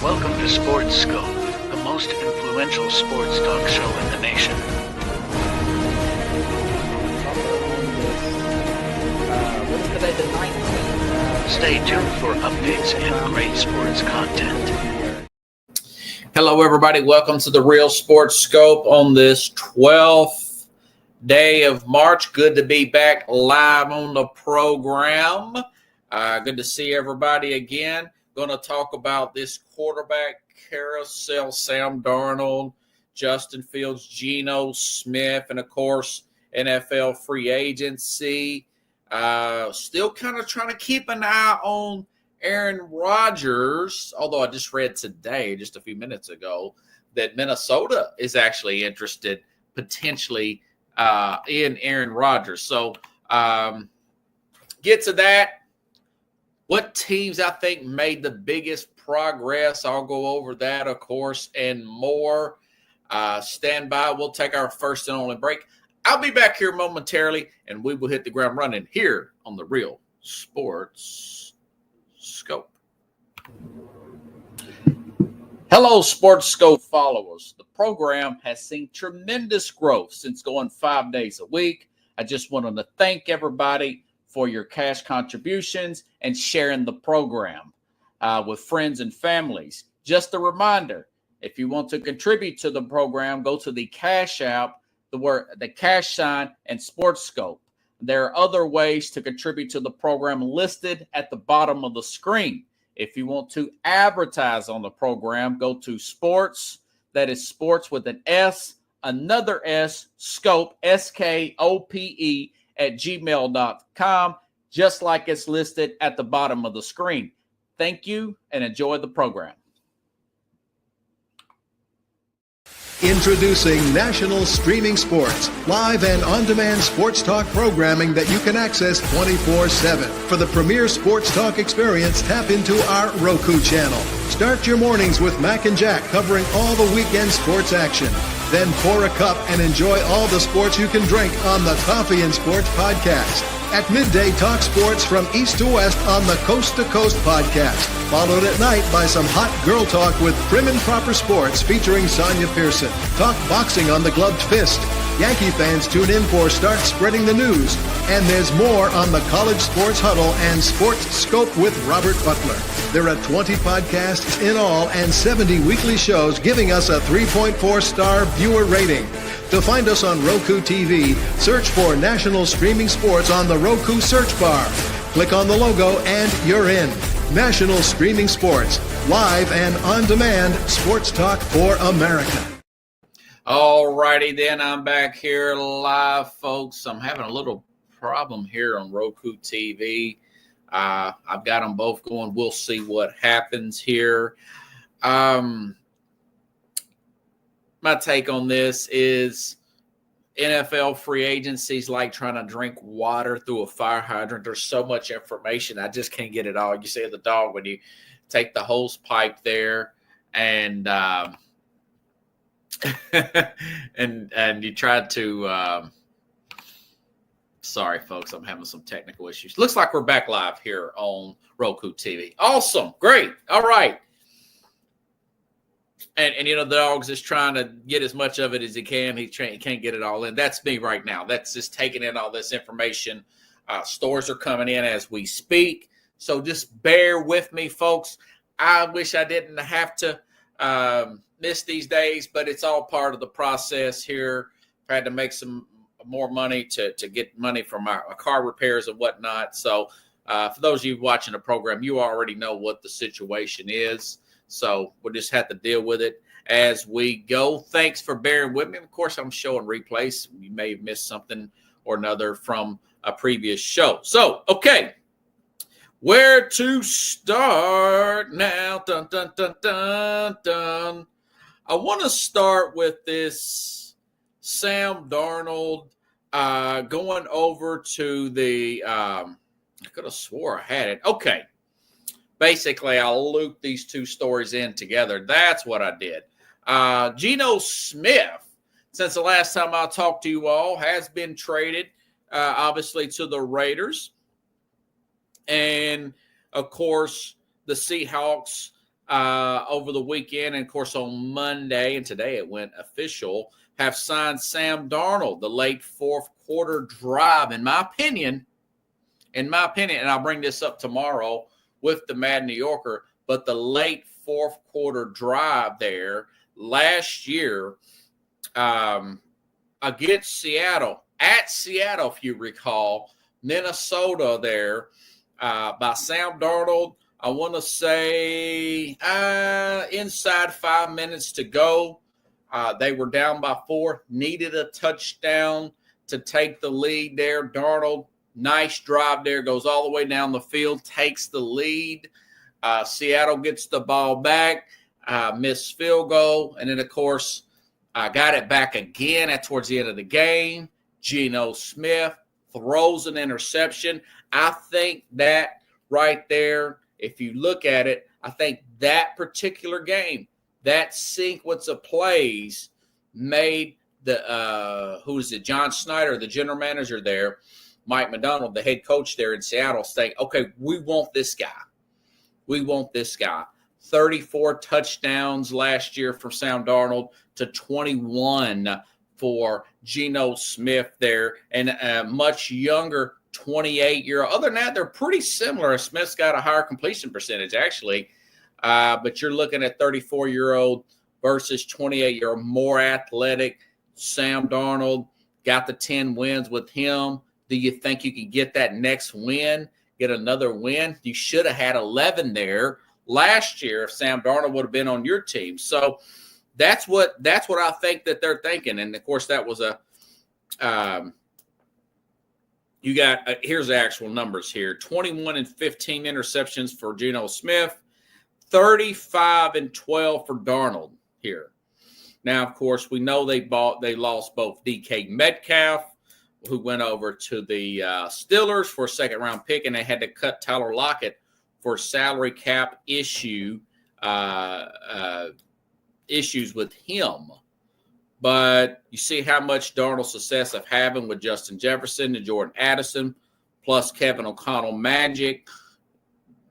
Welcome to Sports Scope, the most influential sports talk show in the nation. What's today, the 19th? Stay tuned for updates and great sports content. Hello, everybody. Welcome to the Real Sports Scope on this 12th day of March. Good to be back live on the program. Good to see everybody again. Going to talk about this quarterback carousel, Sam Darnold, Justin Fields, Geno Smith, and, of course, NFL free agency. Still kind of trying to keep an eye on Aaron Rodgers, although I just read today, just a few minutes ago, that Minnesota is actually interested potentially in Aaron Rodgers. So get to that. What teams I think made the biggest progress? I'll go over that, of course, and more. Stand by. We'll take our first and only break. I'll be back here momentarily, and we will hit the ground running here on the Real Sports Scope. Hello, Sports Scope followers. The program has seen tremendous growth since going 5 days a week. I just wanted to thank everybody for your cash contributions and sharing the program with friends and families. Just a reminder, if you want to contribute to the program, go to the Cash App, the cash sign, and Sports Scope. There are other ways to contribute to the program listed at the bottom of the screen. If you want to advertise on the program, go to Sports, that is Sports with an S, another S, Scope, SKOPE, at gmail.com, just like it's listed at the bottom of the screen. Thank you and enjoy the program. Introducing National Streaming Sports, live and on-demand sports talk programming that you can access 24/7. For the premier sports talk experience, tap into our Roku channel. Start your mornings with Mac and Jack covering all the weekend sports action. Then pour a cup and enjoy all the sports you can drink on the Coffee and Sports podcast. At midday, talk sports from east to west on the Coast to Coast podcast. Followed at night by some hot girl talk with Prim and Proper Sports featuring Sonia Pearson. Talk boxing on the Gloved Fist. Yankee fans tune in for Start Spreading the News. And there's more on the College Sports Huddle and Sports Scope with Robert Butler. There are 20 podcasts in all and 70 weekly shows giving us a 3.4-star viewer rating. To find us on Roku TV, search for National Streaming Sports on the Roku search bar. Click on the logo and you're in. National Streaming Sports, live and on-demand sports talk for America. All righty, then I'm back here live, folks. I'm having a little problem here on Roku TV. I've got them both going. We'll see what happens here. My take on this is NFL free agencies like trying to drink water through a fire hydrant. There's so much information. I just can't get it all. You see the dog when you take the hose pipe there and and you try to sorry, folks, I'm having some technical issues. Looks like we're back live here on Roku TV. Awesome. Great. All right. And you know, the dog's just trying to get as much of it as he can. He can't get it all in. That's me right now. That's just taking in all this information. Stores are coming in as we speak. So just bear with me, folks. I wish I didn't have to miss these days, but it's all part of the process here. I had to make some more money to get money from my car repairs and whatnot. So for those of you watching the program, you already know what the situation is. So we'll just have to deal with it as we go. Thanks for bearing with me. Of course, I'm showing replays. You may have missed something or another from a previous show. So, okay. Where to start now? Dun, dun, dun, dun, dun. I want to start with this Sam Darnold going over to the I could have swore I had it. Okay. Basically, I'll loop these two stories in together. That's what I did. Geno Smith, since the last time I talked to you all, has been traded, obviously, to the Raiders. And, of course, the Seahawks over the weekend, and of course on Monday, and today it went official, have signed Sam Darnold. The late fourth quarter drive, in my opinion, and I'll bring this up tomorrow with the Mad New Yorker, but the late fourth quarter drive there last year against Seattle, at Seattle, if you recall, Minnesota there, by Sam Darnold. I want to say inside 5 minutes to go. They were down by 4, needed a touchdown to take the lead there. Darnold, nice drive there, goes all the way down the field, takes the lead. Seattle gets the ball back, missed field goal, and then, of course, got it back again towards the end of the game. Geno Smith throws an interception. I think that right there, if you look at it, I think that particular game, that sequence of plays made John Snyder, the general manager there, Mike Macdonald, the head coach there in Seattle, think, okay, we want this guy. We want this guy. 34 touchdowns last year for Sam Darnold to 21 for Geno Smith there, and a much younger 28-year-old. Other than that, they're pretty similar. Smith's got a higher completion percentage, actually. But you're looking at 34-year-old versus 28-year-old, more athletic. Sam Darnold got the 10 wins with him. Do you think you can get that next win, get another win? You should have had 11 there last year if Sam Darnold would have been on your team. So that's what I think that they're thinking. And, of course, that was you got here's the actual numbers here. 21 and 15 interceptions for Geno Smith, 35 and 12 for Darnold here. Now, of course, we know they lost both DK Metcalf, who went over to the Steelers for a second-round pick, and they had to cut Tyler Lockett for salary cap issues with him. But you see how much Darnold's success of having with Justin Jefferson and Jordan Addison, plus Kevin O'Connell Magic.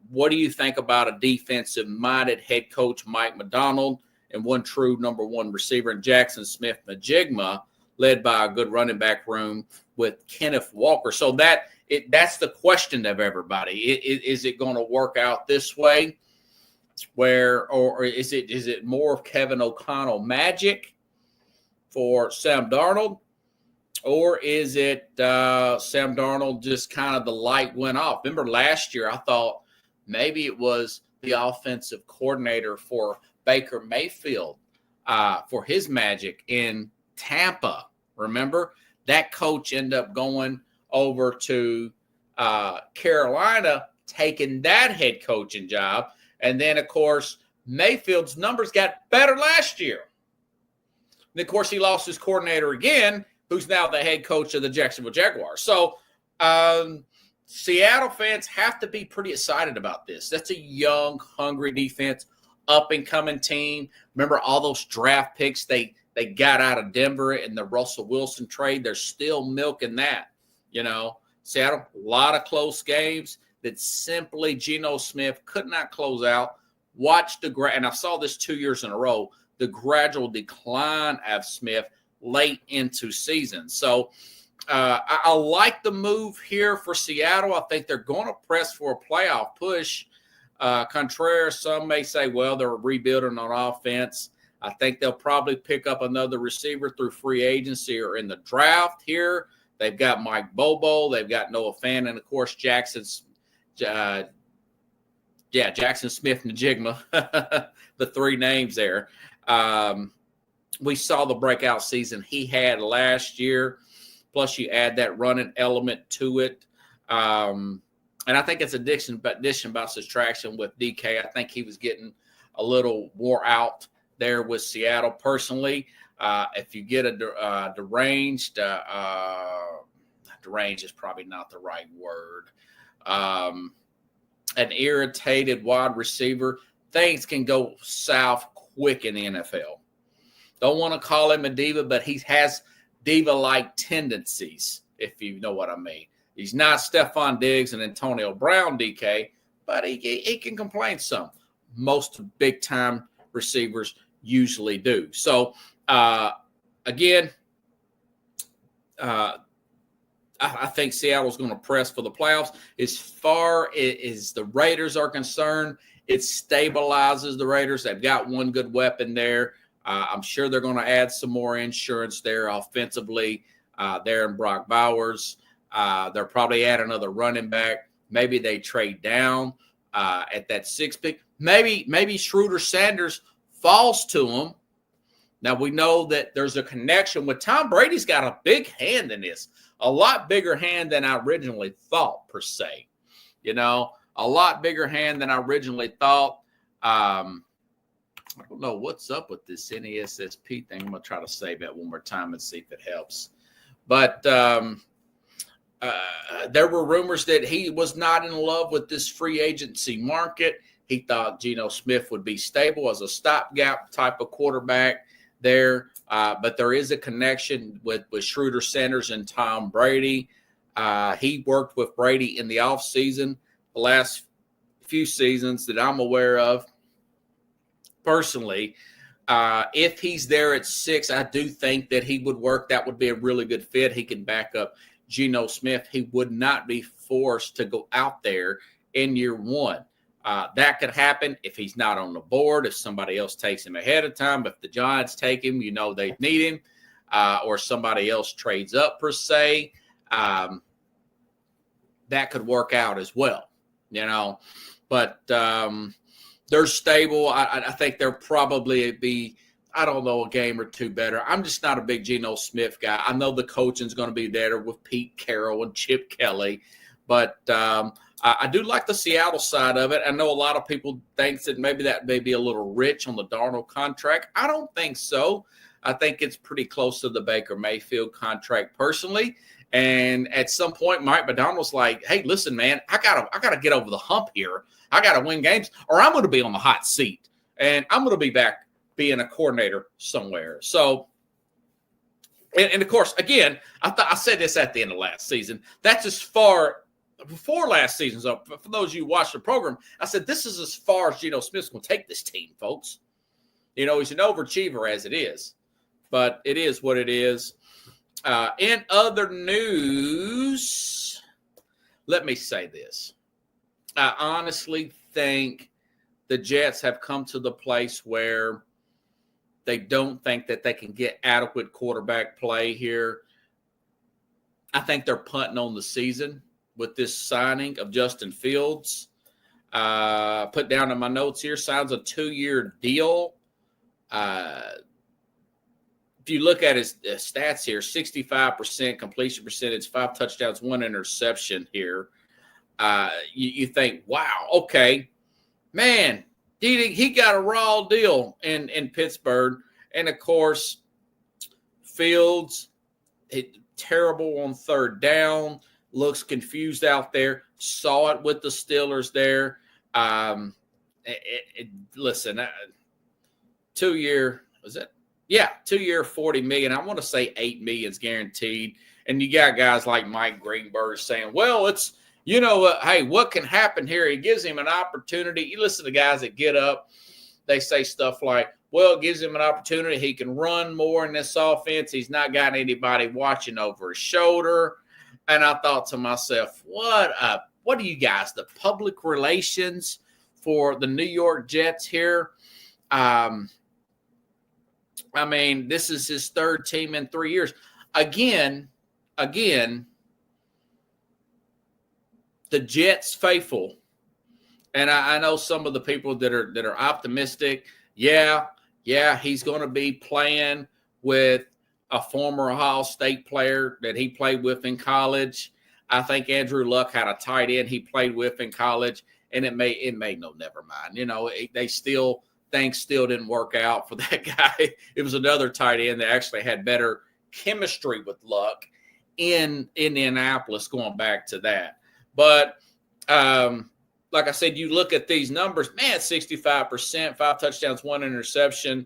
What do you think about a defensive-minded head coach, Mike Macdonald, and one true number one receiver in Jackson Smith-Njigba, led by a good running back room with Kenneth Walker? So that's the question of everybody. Is it going to work out this way, or is it more of Kevin O'Connell Magic for Sam Darnold, or is it Sam Darnold just kind of the light went off? Remember last year I thought maybe it was the offensive coordinator for Baker Mayfield for his magic in Tampa. Remember? That coach ended up going over to Carolina, taking that head coaching job. And then, of course, Mayfield's numbers got better last year. And, of course, he lost his coordinator again, who's now the head coach of the Jacksonville Jaguars. So Seattle fans have to be pretty excited about this. That's a young, hungry defense, up-and-coming team. Remember all those draft picks they got out of Denver in the Russell Wilson trade? They're still milking that, Seattle, a lot of close games that simply Geno Smith could not close out. Watch and I saw this 2 years in a row, the gradual decline of Smith late into season. So I like the move here for Seattle. I think they're going to press for a playoff push. Contrary, some may say, well, they're rebuilding on offense. I think they'll probably pick up another receiver through free agency or in the draft here. They've got Mike Bobo. They've got Noah Fant. And, of course, Jackson Smith-Njigba, the three names there. We saw the breakout season he had last year. Plus, you add that running element to it. And I think it's addition by subtraction with DK. I think he was getting a little wore out there with Seattle. Personally, if you get a deranged is probably not the right word. An irritated wide receiver, things can go south quick in the NFL. Don't want to call him a diva, but he has diva-like tendencies, if you know what I mean. He's not Stephon Diggs and Antonio Brown, DK, but he can complain some. most big-time receivers usually do. So, again, I think Seattle's going to press for the playoffs. As far as the Raiders are concerned, it stabilizes the Raiders. They've got one good weapon there. I'm sure they're going to add some more insurance there offensively. There in Brock Bowers. They'll probably add another running back. Maybe they trade down at that 6th pick. Maybe Schroeder Sanders falls to them. Now, we know that there's a connection with Tom Brady's got a big hand in this, a lot bigger hand than I originally thought, per se. A lot bigger hand than I originally thought. I don't know what's up with this NESSP thing. I'm going to try to save that one more time and see if it helps. But there were rumors that he was not in love with this free agency market. He thought Geno Smith would be stable as a stopgap type of quarterback there. But there is a connection with Schroeder Sanders and Tom Brady. He worked with Brady in the offseason the last few seasons that I'm aware of. Personally, if he's there at 6, I do think that he would work. That would be a really good fit. He can back up Geno Smith. He would not be forced to go out there in year 1. That could happen if he's not on the board, if somebody else takes him ahead of time. If the Giants take him, they need him, or somebody else trades up, per se. That could work out as well, But they're stable. I think they'll probably be, I don't know, a game or two better. I'm just not a big Geno Smith guy. I know the coaching's going to be there with Pete Carroll and Chip Kelly, but I do like the Seattle side of it. I know a lot of people think that maybe that may be a little rich on the Darnold contract. I don't think so. I think it's pretty close to the Baker Mayfield contract personally. And at some point, Mike McDonald's like, hey, listen, man, I gotta get over the hump here. I got to win games, or I'm going to be on the hot seat, and I'm going to be back being a coordinator somewhere. So, and of course, again, I said this at the end of last season. That's as far before last season. So for those of you who watched the program, I said this is as far as Geno Smith's going to take this team, folks. He's an overachiever as it is, but it is what it is. In other news, let me say this. I honestly think the Jets have come to the place where they don't think that they can get adequate quarterback play here. I think they're punting on the season with this signing of Justin Fields. Put down in my notes here, signs a 2-year deal. If you look at his stats here, 65% completion percentage, 5 touchdowns, 1 interception here. You think, wow, okay, man, he got a raw deal in Pittsburgh. And, of course, Fields, terrible on 3rd down, looks confused out there, saw it with the Steelers there. Listen, 2-year, was it? Yeah, 2-year, $40 million. I want to say $8 million is guaranteed. And you got guys like Mike Greenberg saying, well, it's, hey, what can happen here? He gives him an opportunity. You listen to guys that get up, they say stuff like, well, it gives him an opportunity. He can run more in this offense. He's not got anybody watching over his shoulder. And I thought to myself, what are you guys, the public relations for the New York Jets here? This is his 3rd team in 3 years. Again, the Jets faithful, and I know some of the people that are optimistic. Yeah, he's going to be playing with a former Ohio State player that he played with in college. I think Andrew Luck had a tight end he played with in college, and it made no, never mind. Things still didn't work out for that guy. It was another tight end that actually had better chemistry with Luck in Indianapolis, going back to that. But like I said, you look at these numbers, man, 65%, 5 touchdowns, 1 interception.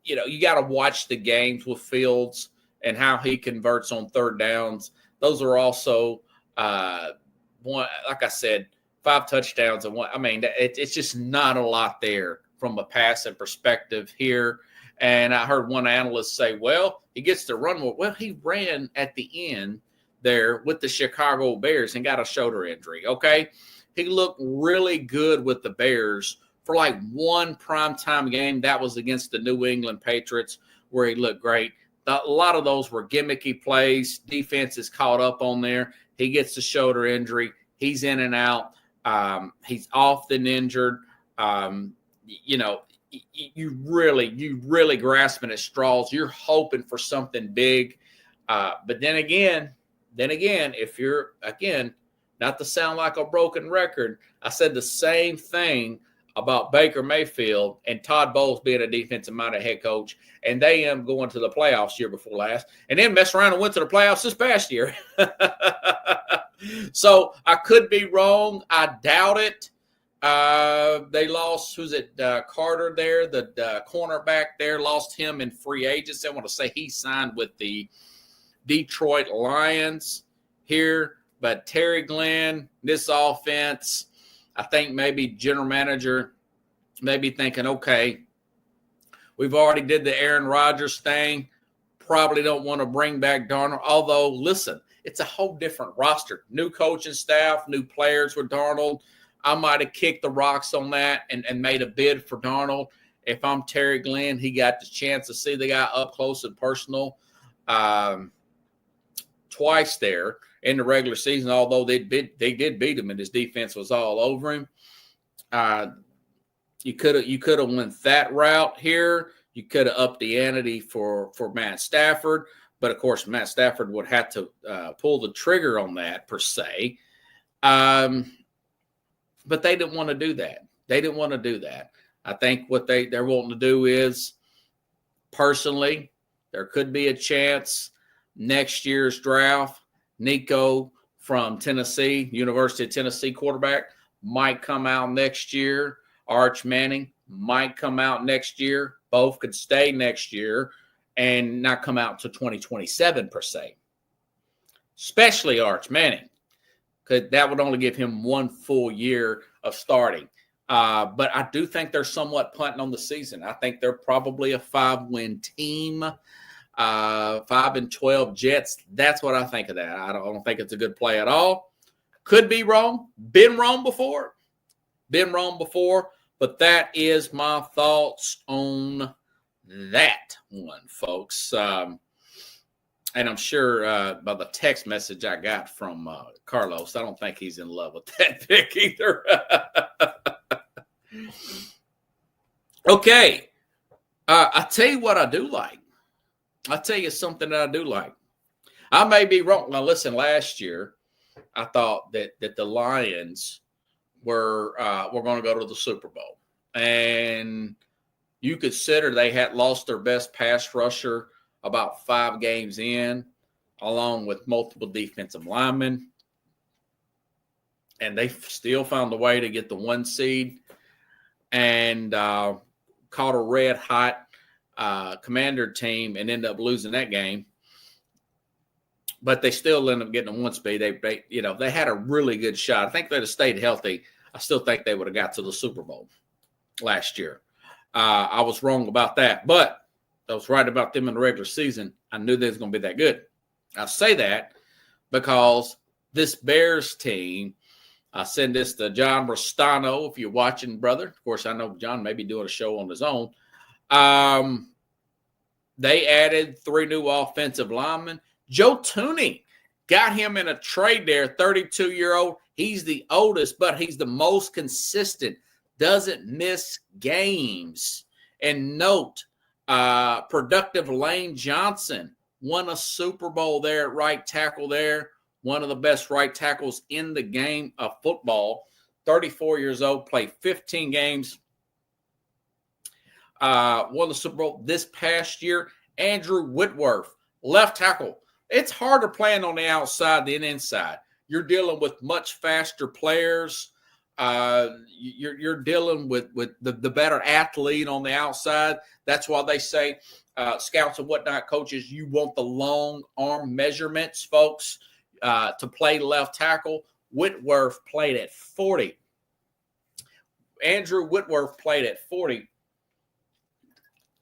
You got to watch the games with Fields and how he converts on 3rd downs. Those are also, like I said, 5 touchdowns and one. I mean, it's just not a lot there from a passing perspective here. And I heard one analyst say, well, he gets to run more. Well, he ran at the end there with the Chicago Bears and got a shoulder injury, okay? He looked really good with the Bears for like one primetime game. That was against the New England Patriots where he looked great. A lot of those were gimmicky plays. Defense is caught up on there. He gets the shoulder injury. He's in and out. He's often injured. You really grasping at straws. You're hoping for something big. But then again, if you're, again, not to sound like a broken record, I said the same thing about Baker Mayfield and Todd Bowles being a defensive-minded head coach, and they am going to the playoffs year before last, and then messed around and went to the playoffs this past year. So I could be wrong. I doubt it. They lost, Carter there, the cornerback there, lost him in free agency. I want to say he signed with the Detroit Lions here. But Terry Glenn, this offense, I think maybe general manager maybe thinking, okay, we've already did the Aaron Rodgers thing. Probably don't want to bring back Darnold. Although, listen, it's a whole different roster. New coaching staff, new players with Darnold. I might have kicked the rocks on that and made a bid for Darnold. If I'm Terry Glenn, he got the chance to see the guy up close and personal twice there in the regular season, although they did beat him and his defense was all over him. You could have went that route here. You could have upped the ante for Matt Stafford, but of course Matt Stafford would have to pull the trigger on that per se. But they didn't want to do that. I think what they're wanting to do is, personally, there could be a chance next year's draft, Nico from Tennessee, University of Tennessee quarterback, might come out next year. Arch Manning might come out next year. Both could stay next year and not come out until 2027 per se, especially Arch Manning, because that would only give him 1 full year of starting. But I do think they're somewhat punting on the season. I think they're probably a 5-win team. 5-12 Jets. That's what I think of that. I don't think it's a good play at all. Could be wrong. Been wrong before. But that is my thoughts on that one, folks. And I'm sure by the text message I got from Carlos, I don't think he's in love with that pick either. Okay. I'll tell you what I do like. I'll tell you something that I do like. I may be wrong. Now, listen, last year, I thought that the Lions were going to go to the Super Bowl. And you consider they had lost their best pass rusher about 5 games in, along with multiple defensive linemen. And they still found a way to get the 1 seed and caught a red-hot Commander team and end up losing that game. But they still end up getting a 1 seed. They had a really good shot. I think if they'd have stayed healthy, I still think they would have got to the Super Bowl last year. I was wrong about that, but I was right about them in the regular season. I knew they was going to be that good. I say that because this Bears team, I send this to John Rostano, if you're watching, brother. Of course, I know John may be doing a show on his own. They added 3 new offensive linemen. Joe Thuney got him in a trade there, 32-year-old. He's the oldest, but he's the most consistent. Doesn't miss games. And note, productive Lane Johnson won a Super Bowl there at right tackle there. One of the best right tackles in the game of football. 34 years old, played 15 games. Won the Super Bowl this past year. Andrew Whitworth, left tackle. It's harder playing on the outside than inside. You're dealing with much faster players. You're dealing with the better athlete on the outside. That's why they say, scouts and whatnot, coaches, you want the long arm measurements, folks, to play left tackle. Whitworth played at 40. Andrew Whitworth played at 40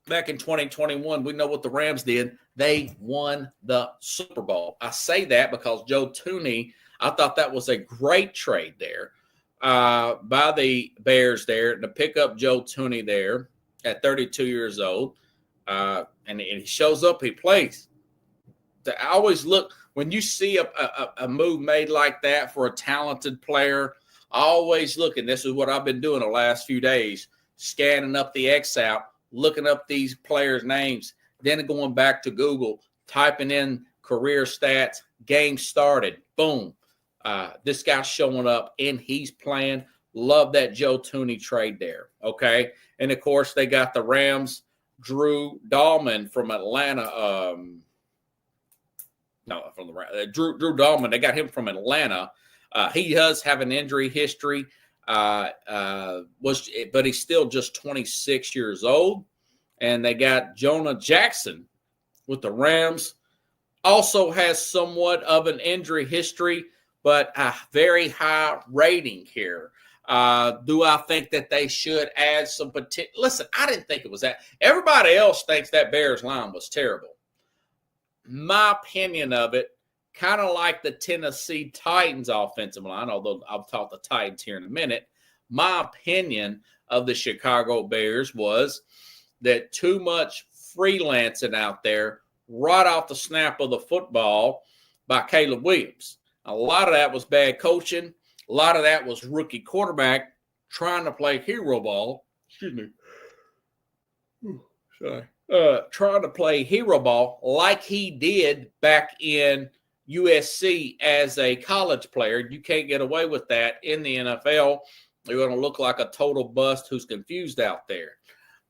back in 2021. We know what the Rams did. They won the Super Bowl. I say that because Joe Thuney, I thought that was a great trade there by the Bears there to pick up Joe Thuney there at 32 years old. And he shows up, he plays. I always look, when you see a move made like that for a talented player, I always look, and this is what I've been doing the last few days, scanning up the X out, looking up these players' names, then going back to Google, typing in career stats, game started, boom. This guy's showing up, and he's playing. Love that Joe Thuney trade there, okay? And, of course, they got the Rams, Drew Dahlman from Atlanta. Drew Dahlman, they got him from Atlanta. He does have an injury history, but he's still just 26 years old. And they got Jonah Jackson with the Rams. Also has somewhat of an injury history, but a very high rating here. Do I think that they should add some potential? Listen, I didn't think it was that. Everybody else thinks that Bears line was terrible. My opinion of it, kind of like the Tennessee Titans offensive line, although I'll talk the Titans here in a minute. My opinion of the Chicago Bears was that too much freelancing out there right off the snap of the football by Caleb Williams. A lot of that was bad coaching. A lot of that was rookie quarterback trying to play hero ball. Excuse me. Sorry. Trying to play hero ball like he did back in USC as a college player. You can't get away with that in the NFL. You're going to look like a total bust who's confused out there.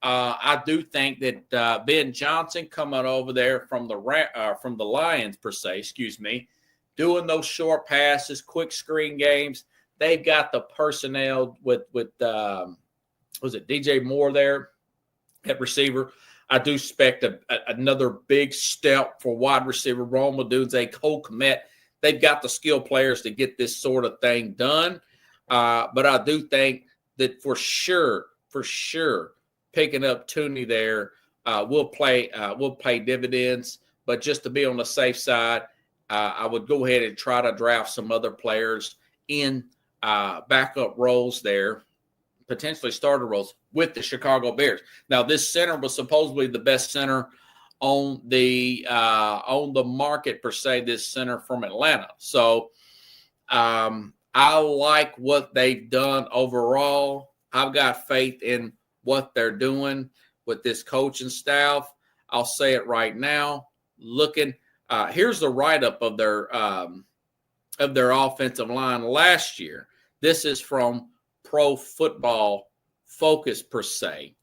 I do think that Ben Johnson coming over there from the Lions per se, doing those short passes, quick screen games. They've got the personnel with was it DJ Moore there at receiver. I do expect another big step for wide receiver. Rome Odunze, Cole Kmet. They've got the skill players to get this sort of thing done. But I do think that for sure, picking up Thuney there will pay dividends. But just to be on the safe side, I would go ahead and try to draft some other players in backup roles there, potentially starter roles with the Chicago Bears. Now, this center was supposedly the best center on the market per se. This center from Atlanta. So I like what they've done overall. I've got faith in what they're doing with this coaching staff. I'll say it right now. Here's the write-up of their offensive line last year. This is from Pro Football Focus per se.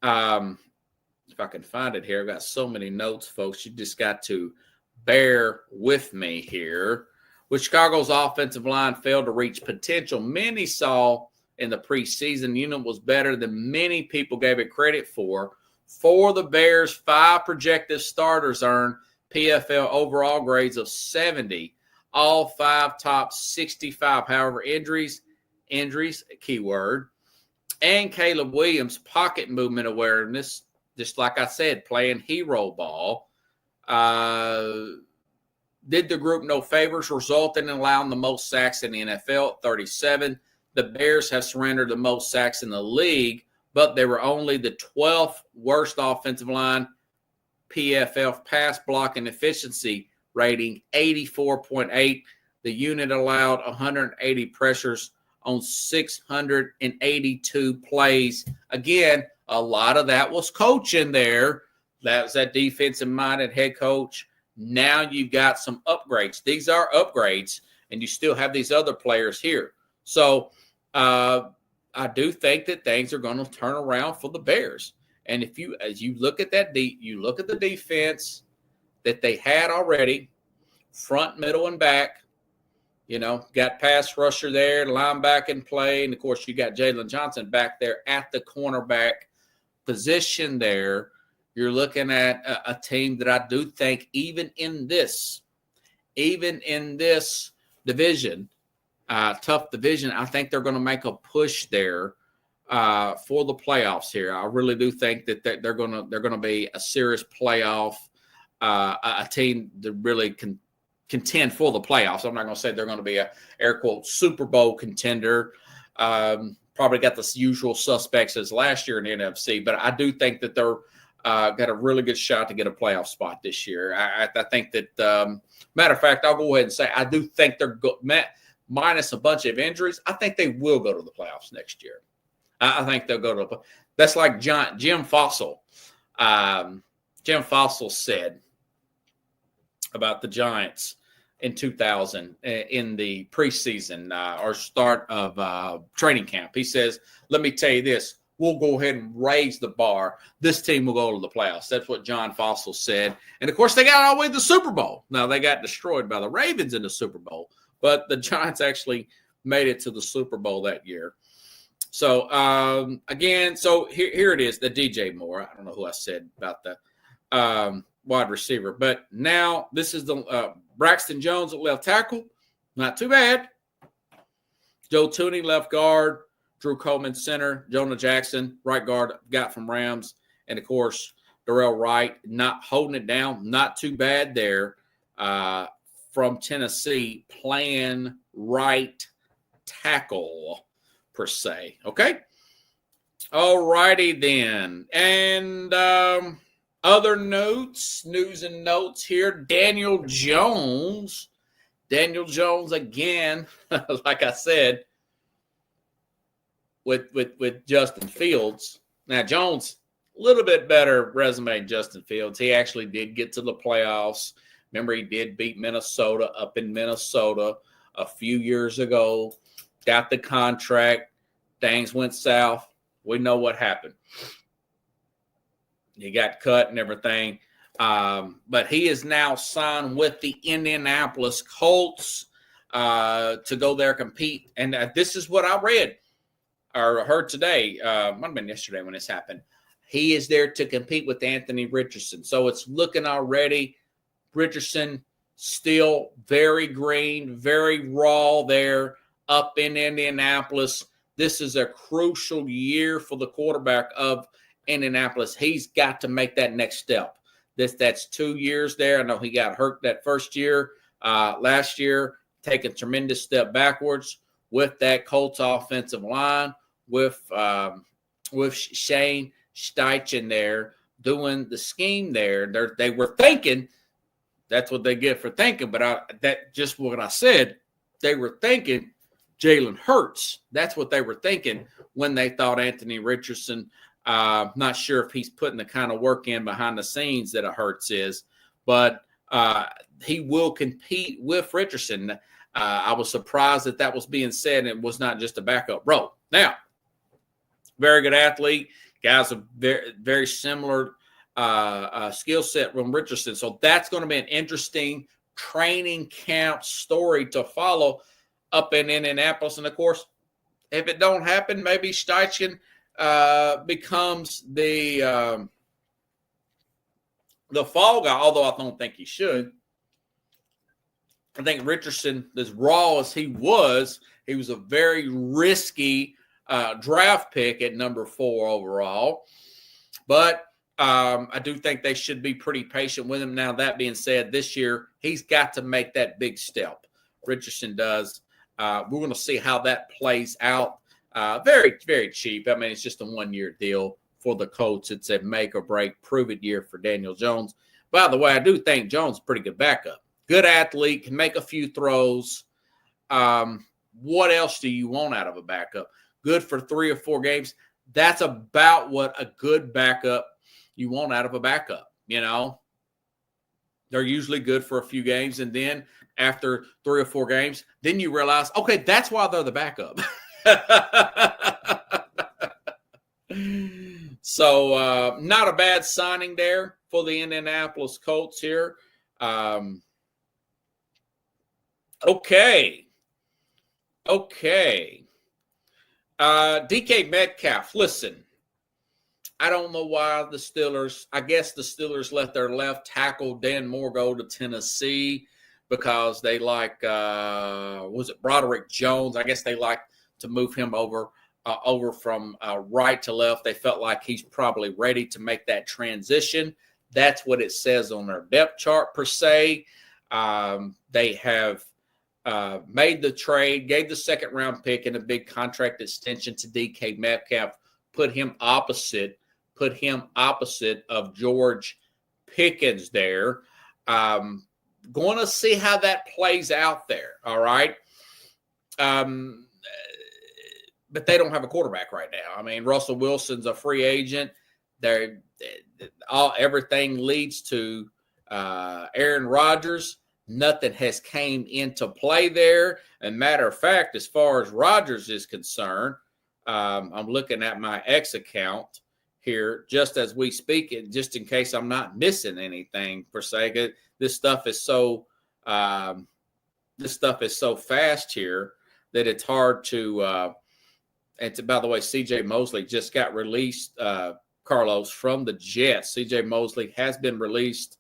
If I can find it here, I've got so many notes, folks. You just got to bear with me here. With Chicago's offensive line failed to reach potential many saw in the preseason, unit was better than many people gave it credit for. For the Bears, 5 projected starters earned PFL overall grades of 70. All 5 top 65. However, injuries, keyword, and Caleb Williams' pocket movement awareness, just like I said, playing hero ball, did the group no favors, resulting in allowing the most sacks in the NFL at 37. The Bears have surrendered the most sacks in the league, but they were only the 12th worst offensive line PFF pass blocking efficiency rating, 84.8. The unit allowed 180 pressures on 682 plays. Again, a lot of that was coaching there. That was that defensive-minded head coach. Now you've got some upgrades. These are upgrades, and you still have these other players here. So I do think that things are going to turn around for the Bears. And as you look at that, you look at the defense that they had already, front, middle, and back. Got pass rusher there, linebacker in play, and of course you got Jalen Johnson back there at the cornerback position there. You're looking at a team that I do think even in this division, tough division. I think they're going to make a push there for the playoffs here. I really do think that they're going to be a serious playoff, a team that really can contend for the playoffs. I'm not going to say they're going to be a air quote Super Bowl contender. Probably got the usual suspects as last year in the NFC, but I do think that they're got a really good shot to get a playoff spot this year. I think that, matter of fact, I'll go ahead and say I do think they're minus a bunch of injuries. I think they will go to the playoffs next year. I think they'll go to the. That's like Jim Fossil. Jim Fossil said about the Giants in 2000 in the preseason or start of training camp. He says, let me tell you this, we'll go ahead and raise the bar. This team will go to the playoffs. That's what John Fossil said. And, of course, they got all the way to the Super Bowl. Now, they got destroyed by the Ravens in the Super Bowl, but the Giants actually made it to the Super Bowl that year. So, again, so here it is, the DJ Moore. I don't know who I said about the wide receiver. But now this is the Braxton Jones at left tackle. Not too bad. Joe Thuney, left guard. Drew Coleman, center. Jonah Jackson, right guard, got from Rams. And, of course, Darrell Wright, not holding it down. Not too bad there from Tennessee, playing right tackle, per se. Okay? All righty then. And other notes, news and notes here. Daniel Jones again, like I said, with Justin Fields. Now, Jones, a little bit better resume than Justin Fields. He actually did get to the playoffs. Remember, he did beat Minnesota up in Minnesota a few years ago. Got the contract. Things went south. We know what happened. He got cut and everything. But he is now signed with the Indianapolis Colts to go there compete. And this is what I read or heard today. Might have been yesterday when this happened. He is there to compete with Anthony Richardson. So it's looking already. Richardson still very green, very raw there up in Indianapolis. This is a crucial year for the quarterback of Indianapolis. He's got to make that next step. That's 2 years there. I know he got hurt that first year. Last year, taking a tremendous step backwards with that Colts offensive line, with Shane Steichen there doing the scheme there. They were thinking, that's what they get for thinking, but that just what I said, they were thinking Jalen Hurts. That's what they were thinking when they thought Anthony Richardson. Not sure if he's putting the kind of work in behind the scenes that a Hurts is, but he will compete with Richardson. I was surprised that was being said, and it was not just a backup role. Now, very good athlete. Guys are very, very similar skill set from Richardson. So that's going to be an interesting training camp story to follow up in Indianapolis. And, of course, if it don't happen, maybe Steichen becomes the fall guy, although I don't think he should. I think Richardson, as raw as he was a very risky draft pick at number 4 overall. But I do think they should be pretty patient with him. Now, that being said, this year he's got to make that big step. Richardson does. We're going to see how that plays out. Very, very cheap. I mean, it's just a 1-year deal for the Colts. It's a make or break, prove it year for Daniel Jones. By the way, I do think Jones is a pretty good backup. Good athlete, can make a few throws. What else do you want out of a backup? Good for 3 or 4 games. That's about what a good backup you want out of a backup. You know, they're usually good for a few games. And then after 3 or 4 games, then you realize, okay, that's why they're the backup. So not a bad signing there for the Indianapolis Colts here. Okay. DK Metcalf, listen, I don't know why the Steelers, I guess the Steelers let their left tackle Dan Moore go to Tennessee, because they like, was it Broderick Jones? I guess they like to move him over from right to left. They felt like he's probably ready to make that transition. That's what it says on their depth chart per se. They have made the trade, gave the second-round pick and a big contract extension to DK Metcalf, put him opposite of George Pickens there. Going to see how that plays out there, all right? But they don't have a quarterback right now. I mean, Russell Wilson's a free agent. Everything leads to Aaron Rodgers. Nothing has came into play there. And matter of fact, as far as Rodgers is concerned, I'm looking at my X account here just as we speak, just in case I'm not missing anything per se. This stuff is so fast here that it's hard to. By the way, C.J. Mosley just got released, Carlos, from the Jets. C.J. Mosley has been released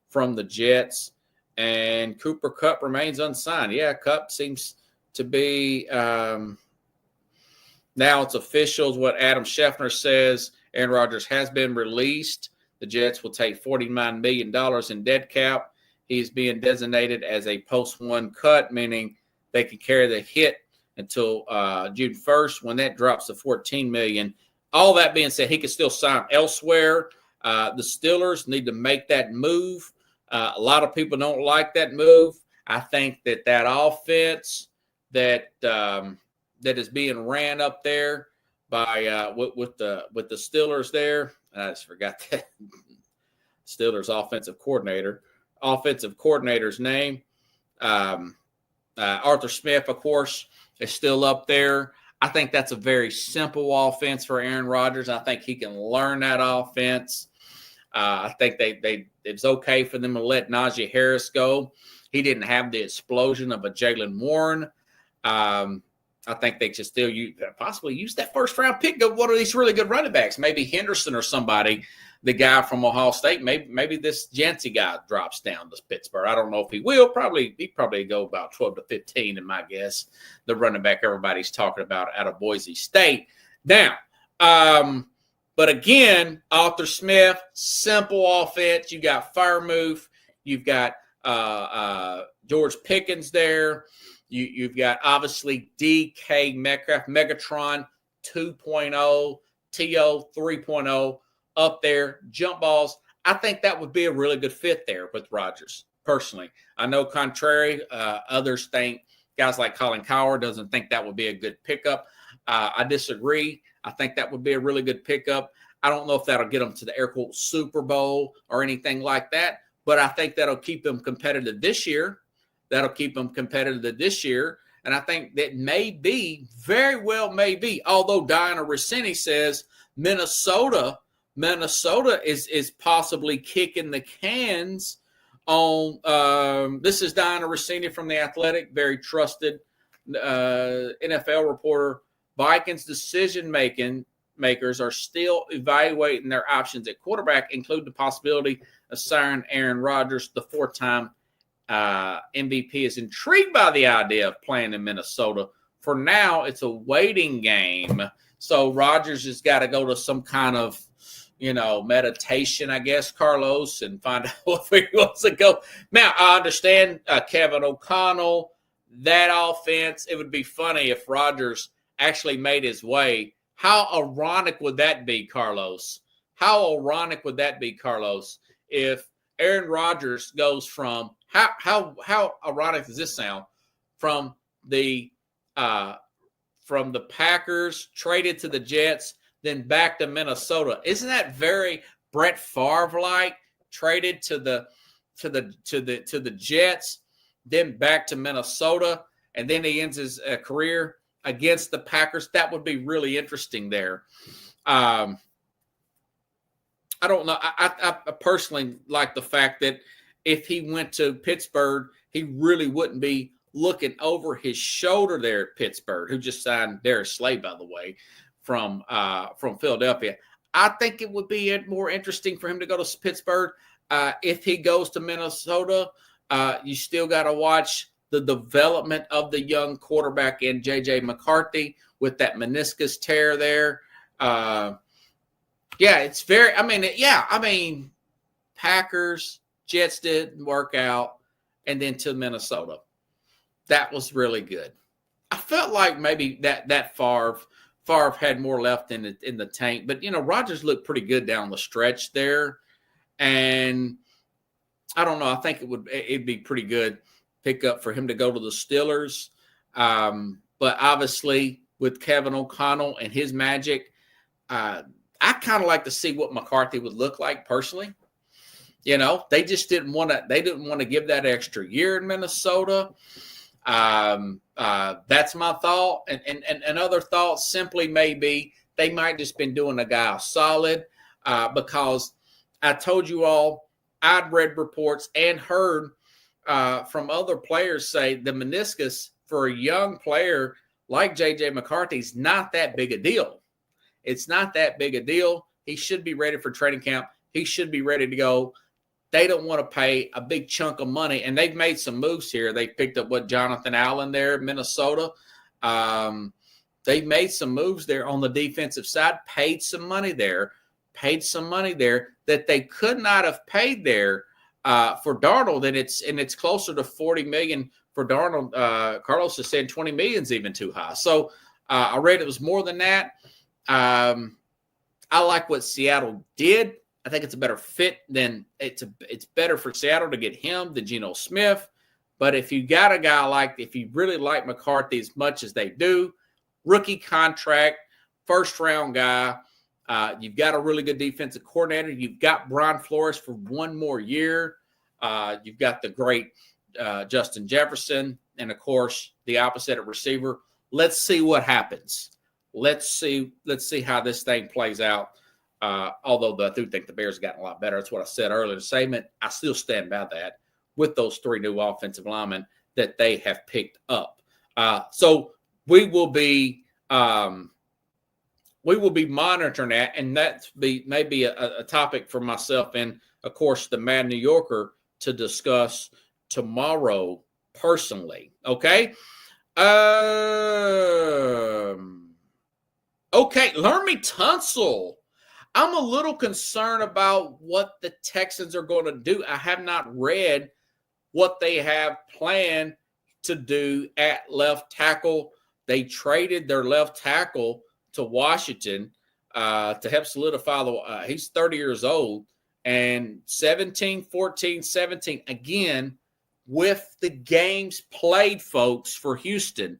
from the Jets, and Cooper Kupp remains unsigned. Yeah, Kupp seems to be now it's official, is what Adam Schefter says. Aaron Rodgers has been released. The Jets will take $49 million in dead cap. He's being designated as a post-1 cut, meaning they can carry the hit until June 1st when that drops to $14 million. All that being said, he can still sign elsewhere. The Steelers need to make that move. A lot of people don't like that move. I think that offense that is being ran up there by with the Steelers there. I just forgot that Steelers offensive coordinator's name. Arthur Smith, of course, is still up there. I think that's a very simple offense for Aaron Rodgers. I think he can learn that offense. I think it's okay for them to let Najee Harris go. He didn't have the explosion of a Jaylen Warren. I think they should still possibly use that first-round pick of one of these really good running backs, maybe Henderson or somebody, the guy from Ohio State. Maybe this Yancey guy drops down to Pittsburgh. I don't know if he will. He probably go about 12 to 15 in my guess, the running back everybody's talking about out of Boise State. Now, but again, Arthur Smith, simple offense. You got Freiermuth. You've got George Pickens there. You've got, obviously, DK Metcalf, Megatron 2.0, T.O. 3.0 up there, jump balls. I think that would be a really good fit there with Rodgers, personally. I know contrary, others think, guys like Colin Cowherd doesn't think that would be a good pickup. I disagree. I think that would be a really good pickup. I don't know if that'll get them to the air quote Super Bowl or anything like that, but I think that'll keep them competitive this year. And I think that very well may be, although Diana Rossini says Minnesota is possibly kicking the cans on. This is Diana Rossini from The Athletic, very trusted NFL reporter. Vikings decision makers are still evaluating their options at quarterback, including the possibility of signing Aaron Rodgers, the four-time MVP is intrigued by the idea of playing in Minnesota. For now, it's a waiting game. So Rodgers has got to go to some kind of, meditation, I guess, Carlos, and find out if he wants to go. Now, I understand Kevin O'Connell, that offense. It would be funny if Rodgers actually made his way. How ironic would that be, Carlos? If Aaron Rodgers goes from how ironic does this sound? From the Packers, traded to the Jets, then back to Minnesota. Isn't that very Brett Favre-like? Traded to the Jets, then back to Minnesota, and then he ends his career against the Packers. That would be really interesting there. I don't know. I personally like the fact that if he went to Pittsburgh, he really wouldn't be looking over his shoulder there at Pittsburgh, who just signed Darius Slay, by the way, from Philadelphia. I think it would be more interesting for him to go to Pittsburgh. If he goes to Minnesota, You still got to watch the development of the young quarterback in J.J. McCarthy with that meniscus tear there. It's very – Packers, Jets didn't work out, and then to Minnesota. That was really good. I felt like maybe that Favre had more left in the tank, but Rodgers looked pretty good down the stretch there, and I don't know. I think it'd be pretty good pickup for him to go to the Steelers, but obviously with Kevin O'Connell and his magic, I kind of like to see what McCarthy would look like personally. They just didn't want to give that extra year in Minnesota. That's my thought. And other thoughts simply maybe they might just been doing a guy solid, because I told you all, I'd read reports and heard from other players say the meniscus for a young player like J.J. McCarthy is not that big a deal. It's not that big a deal. He should be ready for training camp. He should be ready to go. They don't want to pay a big chunk of money, and they've made some moves here. They picked up Jonathan Allen there, Minnesota. They've made some moves there on the defensive side, paid some money there that they could not have paid there for Darnold, and it's closer to $40 million for Darnold. Carlos has said $20 million is even too high. So I read it was more than that. I like what Seattle did. I think it's a better fit than it's better for Seattle to get him than Geno Smith. But if you got a guy if you really like McCarthy as much as they do, rookie contract, first round guy, you've got a really good defensive coordinator. You've got Brian Flores for one more year. You've got the great Justin Jefferson, and of course the opposite at receiver. Let's see what happens. Let's see how this thing plays out. Although I do think the Bears have gotten a lot better. That's what I said earlier in the segment. I still stand by that with those three new offensive linemen that they have picked up. So we will be monitoring that, and that's maybe a topic for myself and, of course, the Mad New Yorker to discuss tomorrow personally. Okay. Laremy Tunsil. I'm a little concerned about what the Texans are going to do. I have not read what they have planned to do at left tackle. They traded their left tackle to Washington to help solidify he's 30 years old, and 17, 14, 17, again, with the games played, folks, for Houston.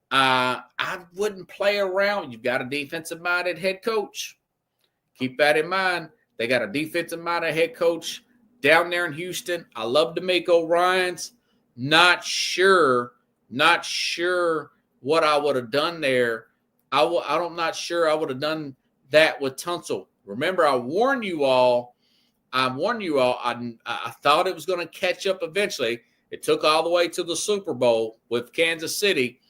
I wouldn't play around. You've got a defensive-minded head coach. Keep that in mind. They got a defensive-minded head coach down there in Houston. I love DeMeco Ryans. Not sure what I would have done there. I'm not sure I would have done that with Tunsil. Remember, I warned you all. I thought it was going to catch up eventually. It took all the way to the Super Bowl with Kansas City,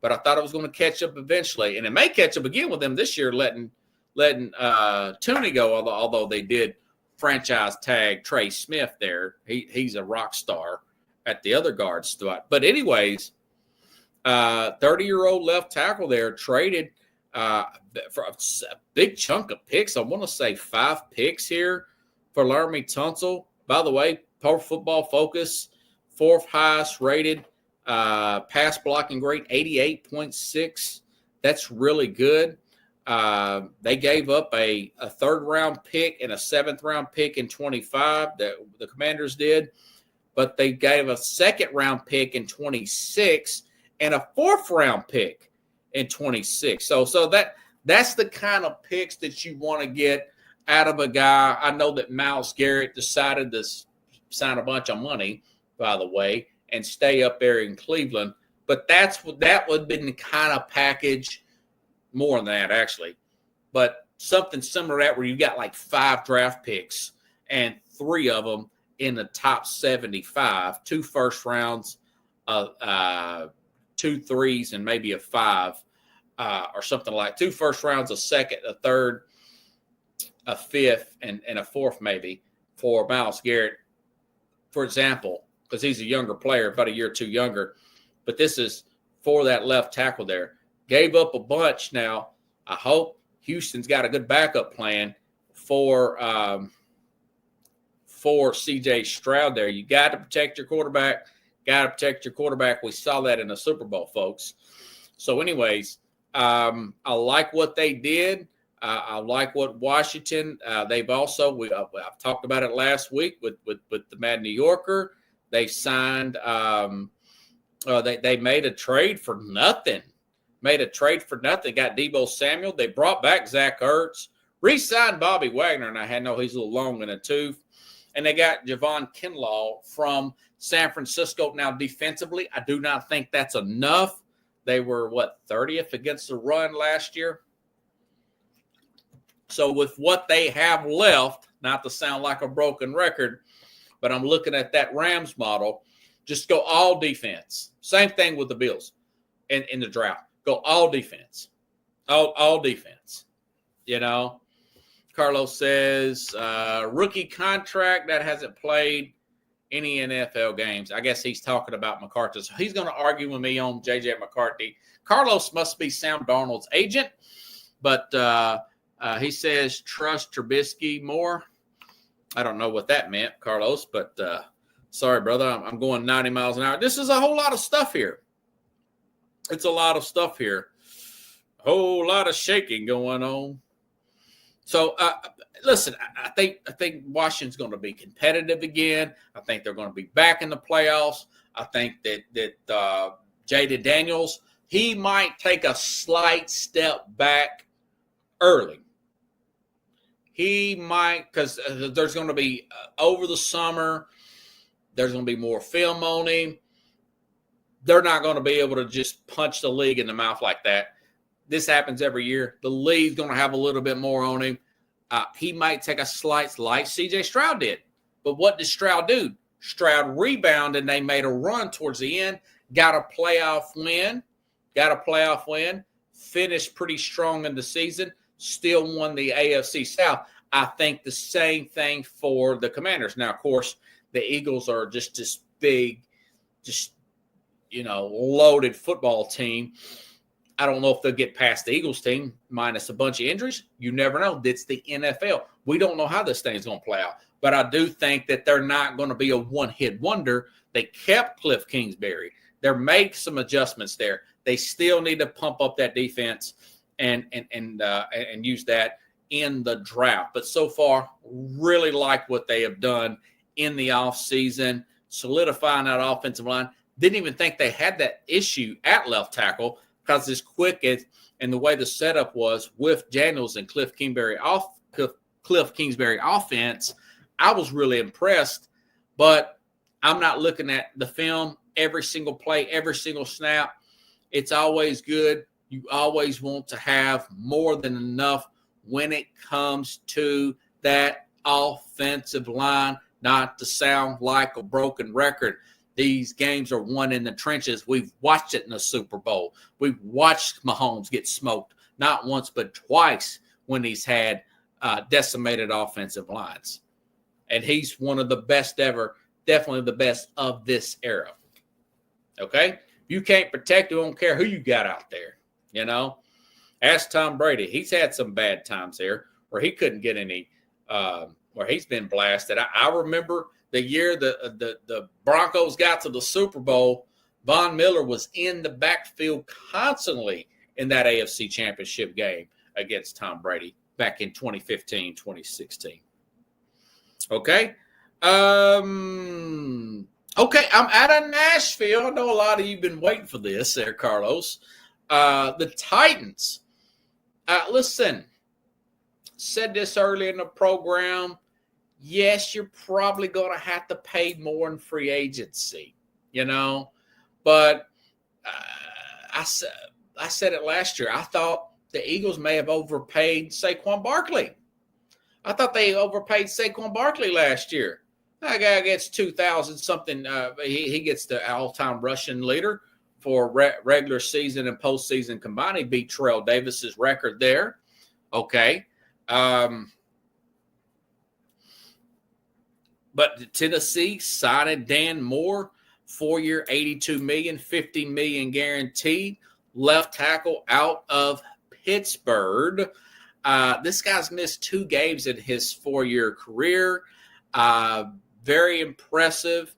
but I thought it was going to catch up eventually. And it may catch up again with them this year, letting Tooney go, although they did franchise tag Trey Smith there. He's a rock star at the other guard spot. But anyways, 30-year-old left tackle there traded for a big chunk of picks. I want to say 5 picks here for Laremy Tunsil. By the way, Pro Football Focus, 4th highest rated pass blocking grade, 88.6. That's really good. They gave up a 3rd-round pick and a 7th-round pick in 25. The Commanders did, but they gave a 2nd-round pick in 26 and a 4th-round pick in 26. So that's the kind of picks that you want to get out of a guy. I know that Myles Garrett decided to sign a bunch of money, by the way, and stay up there in Cleveland, but that would have been the kind of package. More than that, actually. But something similar to that where you got like 5 draft picks and 3 of them in the top 75, 2 first rounds, 2 threes, and maybe a 5 or something like 2 first rounds, a 2nd, a 3rd, a 5th, and a 4th maybe for Myles Garrett, for example. because he's a younger player, about a year or two younger. But this is for that left tackle there. Gave up a bunch. Now, I hope Houston's got a good backup plan for C.J. Stroud there. You got to protect your quarterback. Got to protect your quarterback. We saw that in the Super Bowl, folks. So, anyways, I like what they did. I like what Washington. They've also. I've talked about it last week with the Mad New Yorker. They signed. They made a trade for nothing. Got Deebo Samuel. They brought back Zach Ertz. Re-signed Bobby Wagner, and I know he's a little long in the tooth. And they got Javon Kinlaw from San Francisco. Now, defensively, I do not think that's enough. They were, 30th against the run last year? So with what they have left, not to sound like a broken record, but I'm looking at that Rams model, just go all defense. Same thing with the Bills in the draft. Go all defense. All defense. You know? Carlos says, rookie contract that hasn't played any NFL games. I guess he's talking about McCarthy. So he's going to argue with me on J.J. McCarthy. Carlos must be Sam Darnold's agent, but he says trust Trubisky more. I don't know what that meant, Carlos, but sorry, brother. I'm going 90 miles an hour. This is a whole lot of stuff here. It's a lot of stuff here. A whole lot of shaking going on. So, listen, I think Washington's going to be competitive again. I think they're going to be back in the playoffs. I think that Jaden Daniels, he might take a slight step back early. He might, because there's going to be, over the summer, there's going to be more film on him. They're not going to be able to just punch the league in the mouth like that. This happens every year. The league's going to have a little bit more on him. He might take a slight, like C.J. Stroud did. But what did Stroud do? Stroud rebounded, and they made a run towards the end. Got a playoff win. Finished pretty strong in the season. Still won the AFC South. I think the same thing for the Commanders. Now, of course, the Eagles are just this big, loaded football team. I don't know if they'll get past the Eagles team minus a bunch of injuries. You never know. It's the NFL. We don't know how this thing's going to play out. But I do think that they're not going to be a one-hit wonder. They kept Cliff Kingsbury. They made some adjustments there. They still need to pump up that defense and use that in the draft. But so far, really like what they have done in the offseason, solidifying that offensive line. Didn't even think they had that issue at left tackle, because as quick as and the way the setup was with Daniels and Cliff Kingsbury offense, I was really impressed. But I'm not looking at the film every single play, every single snap. It's always good. You always want to have more than enough when it comes to that offensive line, not to sound like a broken record. These games are won in the trenches. We've watched it in the Super Bowl. We've watched Mahomes get smoked, not once but twice when he's had decimated offensive lines. And he's one of the best ever, definitely the best of this era. Okay? You can't protect, you don't care who you got out there, Ask Tom Brady. He's had some bad times there where he couldn't get any, where he's been blasted. I remember the year the Broncos got to the Super Bowl, Von Miller was in the backfield constantly in that AFC Championship game against Tom Brady back in 2015, 2016. Okay. Okay, I'm out of Nashville. I know a lot of you have been waiting for this there, Carlos. The Titans. Listen, said this earlier in the program. Yes, you're probably going to have to pay more in free agency, But I said it last year. I thought the Eagles may have overpaid Saquon Barkley. I thought they overpaid Saquon Barkley last year. That guy gets 2,000 something. He gets the all-time rushing leader for regular season and postseason combined. He beat Terrell Davis's record there. Okay. But Tennessee signed Dan Moore, 4-year, $82 million, $50 million guaranteed, left tackle out of Pittsburgh. This guy's missed 2 games in his 4-year career. Very impressive.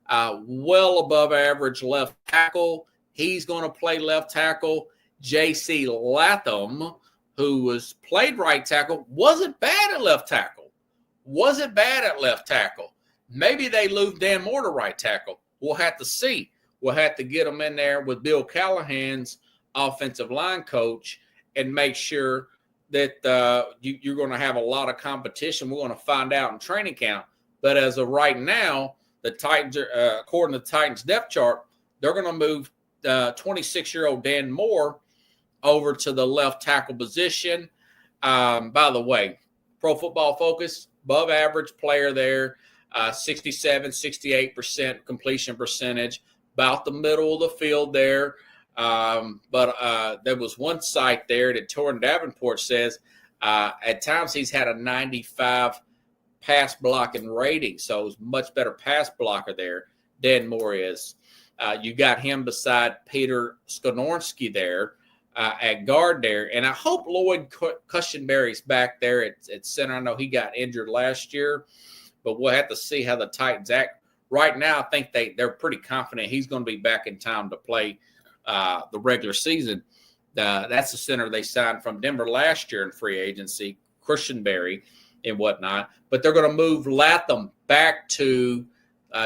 Well above average left tackle. He's going to play left tackle. J.C. Latham, who was played right tackle, wasn't bad at left tackle. Maybe they move Dan Moore to right tackle. We'll have to see. We'll have to get him in there with Bill Callahan's offensive line coach and make sure that you're going to have a lot of competition. We're going to find out in training camp. But as of right now, the Titans, according to the Titans depth chart, they're going to move 26-year-old Dan Moore over to the left tackle position. By the way, Pro Football Focus, above average player there, 67, 68% completion percentage, about the middle of the field there. But there was one site there that Torrin Davenport says at times he's had a 95 pass blocking rating, so he's much better pass blocker there. Dan Moore is. You got him beside Peter Skonorski there at guard there, and I hope Lloyd Cushenberry's back there at center. I know he got injured last year, but we'll have to see how the Titans act. Right now, I think they're pretty confident he's going to be back in time to play the regular season. That's the center they signed from Denver last year in free agency, Cushenberry and whatnot. But they're going to move Latham back to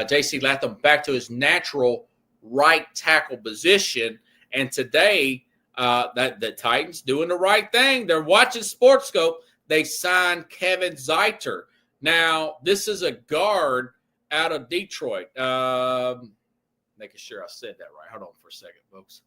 J.C. Latham back to his natural right tackle position. And today, that the Titans doing the right thing. They're watching SportsScope. They signed Kevin Zeiter. Now, this is a guard out of Detroit. Making sure I said that right. Hold on for a second, folks.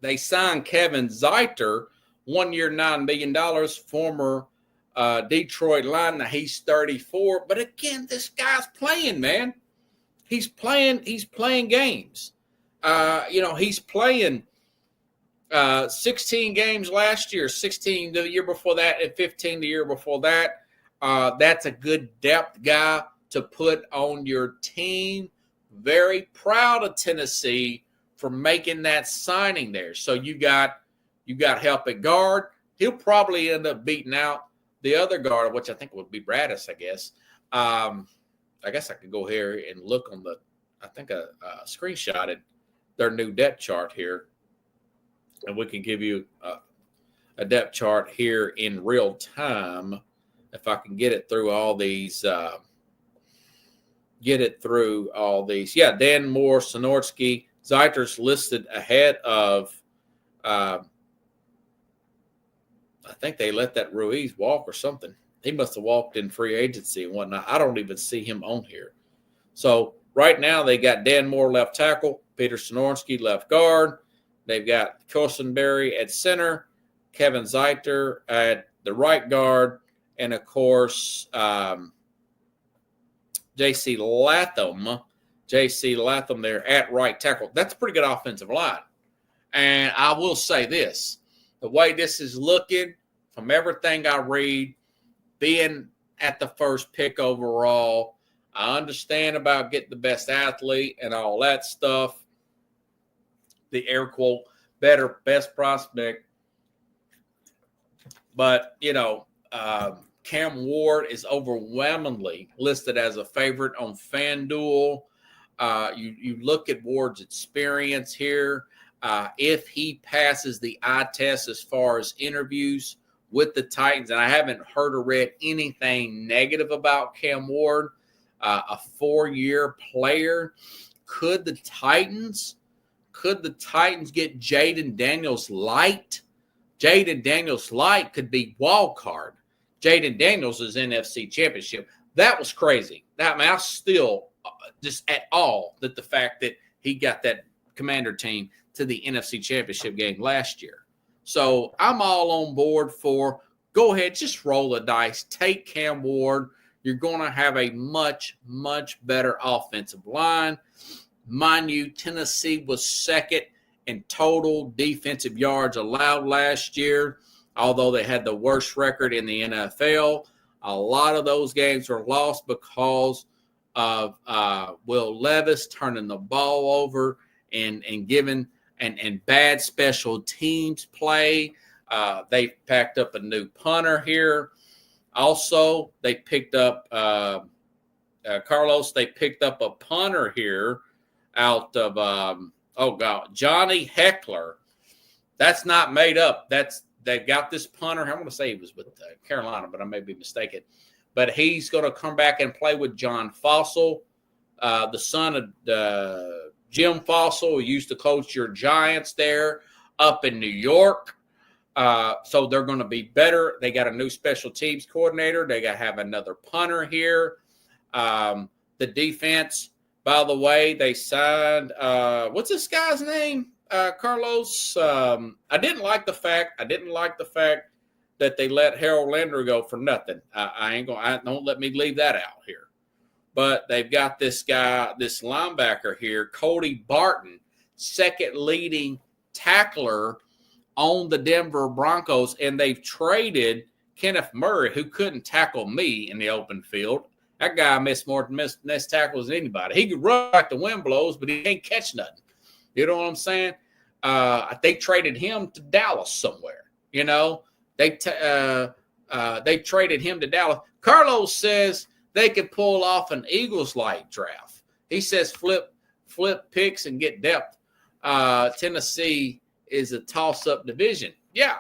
They signed Kevin Zeiter, 1 year, $9 million, former Detroit lineman. He's 34. But again, this guy's playing, man. He's playing games. He's playing 16 games last year, 16 the year before that, and 15 the year before that. That's a good depth guy to put on your team. Very proud of Tennessee for making that signing there. So you got help at guard. He'll probably end up beating out the other guard, which I think would be Bradis, I guess. I guess I could go here and look on I screenshotted their new depth chart here. And we can give you a depth chart here in real time. If I can get it through all these. Yeah, Dan Moore, Sonorski, Zeiter's listed ahead of, I think they let that Ruiz walk or something. He must have walked in free agency and whatnot. I don't even see him on here. So right now they got Dan Moore left tackle, Peter Sonorski left guard. They've got Cushenberry at center, Kevin Zeiter at the right guard, and of course J.C. Latham there at right tackle. That's a pretty good offensive line. And I will say this, the way this is looking, from everything I read, being at the first pick overall, I understand about getting the best athlete and all that stuff, the air quote, best prospect. But, Cam Ward is overwhelmingly listed as a favorite on FanDuel. You look at Ward's experience here. If he passes the eye test as far as interviews with the Titans, and I haven't heard or read anything negative about Cam Ward, a 4-year player, could the Titans get Jaden Daniels light? Jaden Daniels light could be wild card. Jaden Daniels is NFC Championship. That was crazy. I still just at all that the fact that he got that Commander team to the NFC Championship game last year. So I'm all on board for go ahead, just roll the dice, take Cam Ward, you're going to have a much, much better offensive line. Mind you, Tennessee was second in total defensive yards allowed last year, although they had the worst record in the NFL. A lot of those games were lost because of Will Levis turning the ball over and giving and bad special teams play. They packed up a new punter here. Also, they picked up Carlos. They picked up a punter here out of Johnny Heckler. That's not made up. They've got this punter. I'm going to say he was with Carolina, but I may be mistaken. But he's going to come back and play with John Fossil, the son of Jim Fossil, who used to coach your Giants there up in New York. So they're going to be better. They got a new special teams coordinator. They got to have another punter here. The defense, by the way, they signed what's this guy's name? Carlos. I didn't like the fact that they let Harold Landry go for nothing. Don't let me leave that out here. But they've got this guy, this linebacker here, Cody Barton, second leading tackler on the Denver Broncos, and they've traded Kenneth Murray, who couldn't tackle me in the open field. That guy missed more missed tackles than anybody. He could run like the wind blows, but he ain't catch nothing. You know what I'm saying? They traded him to Dallas somewhere. You know, they traded him to Dallas. Carlos says they could pull off an Eagles-like draft. He says flip picks and get depth. Tennessee is a toss-up division. Yeah,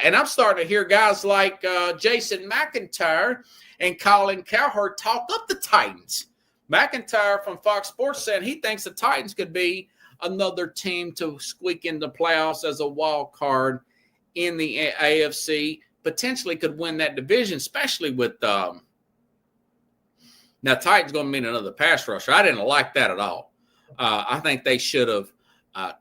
and I'm starting to hear guys like Jason McIntyre and Colin Cowherd talk up the Titans. McIntyre from Fox Sports said he thinks the Titans could be another team to squeak into playoffs as a wild card in the AFC. Potentially could win that division, especially with now Titans going to mean another pass rusher. I didn't like that at all. I think they should have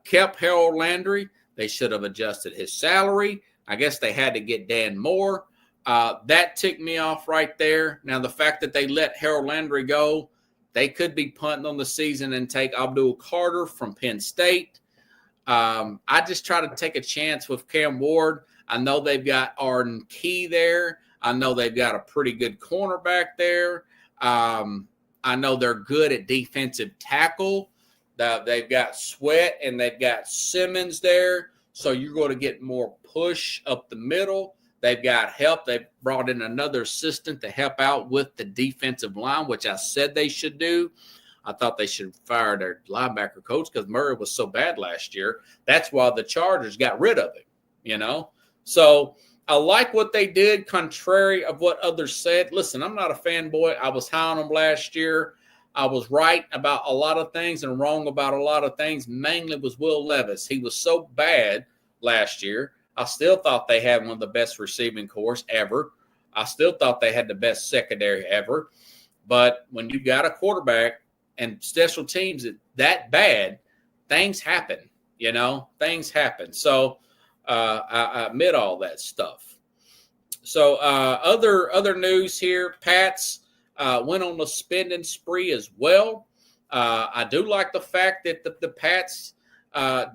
kept Harold Landry. They should have adjusted his salary. I guess they had to get Dan Moore. That ticked me off right there. Now, the fact that they let Harold Landry go, they could be punting on the season and take Abdul Carter from Penn State. I just try to take a chance with Cam Ward. I know they've got Arden Key there. I know they've got a pretty good cornerback there. I know they're good at defensive tackle. They've got Sweat and they've got Simmons there. So you're going to get more push up the middle. They've got help. They've brought in another assistant to help out with the defensive line, which I said they should do. I thought they should fire their linebacker coach because Murray was so bad last year. That's why the Chargers got rid of him, you know. So I like what they did, contrary of what others said. Listen, I'm not a fanboy. I was high on them last year. I was right about a lot of things and wrong about a lot of things. Mainly was Will Levis. He was so bad last year. I still thought they had one of the best receiving corps ever. I still thought they had the best secondary ever. But when you got a quarterback and special teams that bad, things happen, you know, things happen. So I admit all that stuff. So other news here, Pats went on a spending spree as well. I do like the fact that the Pats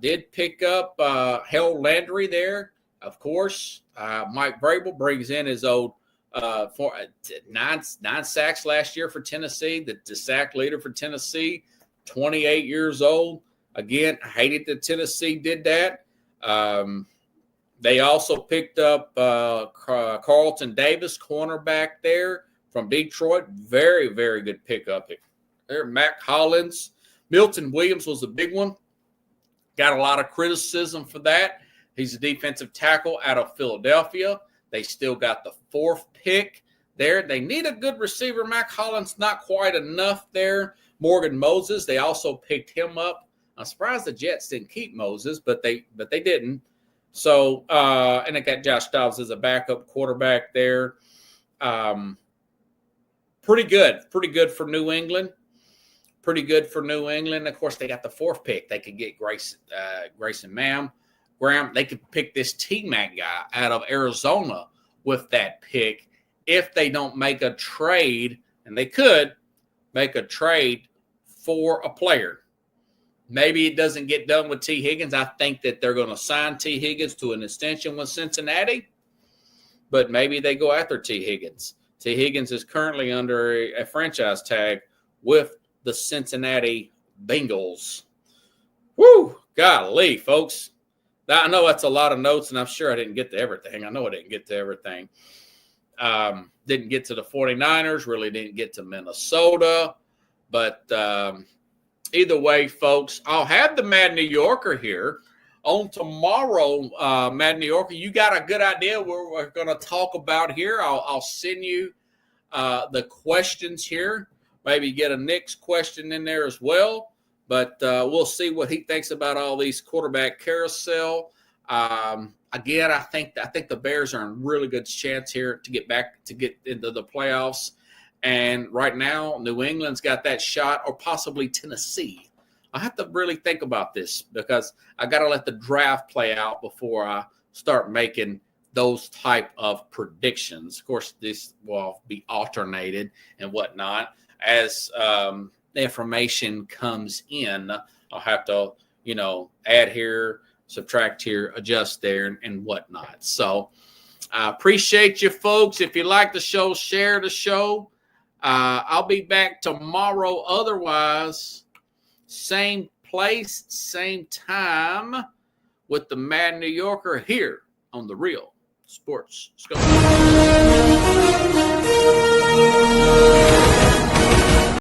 did pick up Harold Landry there. Of course, Mike Vrabel brings in his old nine sacks last year for Tennessee, the sack leader for Tennessee, 28 years old. Again, I hated that Tennessee did that. They also picked up Carlton Davis, cornerback there from Detroit. Very, very good pickup there. Mac Hollins. Milton Williams was a big one. Got a lot of criticism for that. He's a defensive tackle out of Philadelphia. They still got the 4th pick there. They need a good receiver. Mac Hollins, not quite enough there. Morgan Moses, they also picked him up. I'm surprised the Jets didn't keep Moses, but they didn't. So, and they got Josh Dobbs as a backup quarterback there. Pretty good for New England. Of course, they got the 4th pick. They could get Grayson Graham. They could pick this T-Mac guy out of Arizona with that pick if they don't make a trade, and they could make a trade for a player. Maybe it doesn't get done with T. Higgins. I think that they're going to sign T. Higgins to an extension with Cincinnati, but maybe they go after T. Higgins. T. Higgins is currently under a franchise tag with the Cincinnati Bengals. Woo! Golly, folks. I know that's a lot of notes, and I'm sure I didn't get to everything. I know I didn't get to everything. Didn't get to the 49ers, really didn't get to Minnesota. But either way, folks, I'll have the Mad New Yorker here on tomorrow. Mad New Yorker, you got a good idea what we're going to talk about here. I'll send you the questions here. Maybe get a Nick's question in there as well. But we'll see what he thinks about all these quarterback carousel. Again, I think the Bears are in really good chance here to get into the playoffs. And right now, New England's got that shot, or possibly Tennessee. I have to really think about this because I got to let the draft play out before I start making those type of predictions. Of course, this will be alternated and whatnot as the information comes in. I'll have to, add here, subtract here, adjust there, and whatnot. So I appreciate you, folks. If you like the show, share the show. I'll be back tomorrow. Otherwise, same place, same time with the Mad New Yorker here on The Real Sports Scope.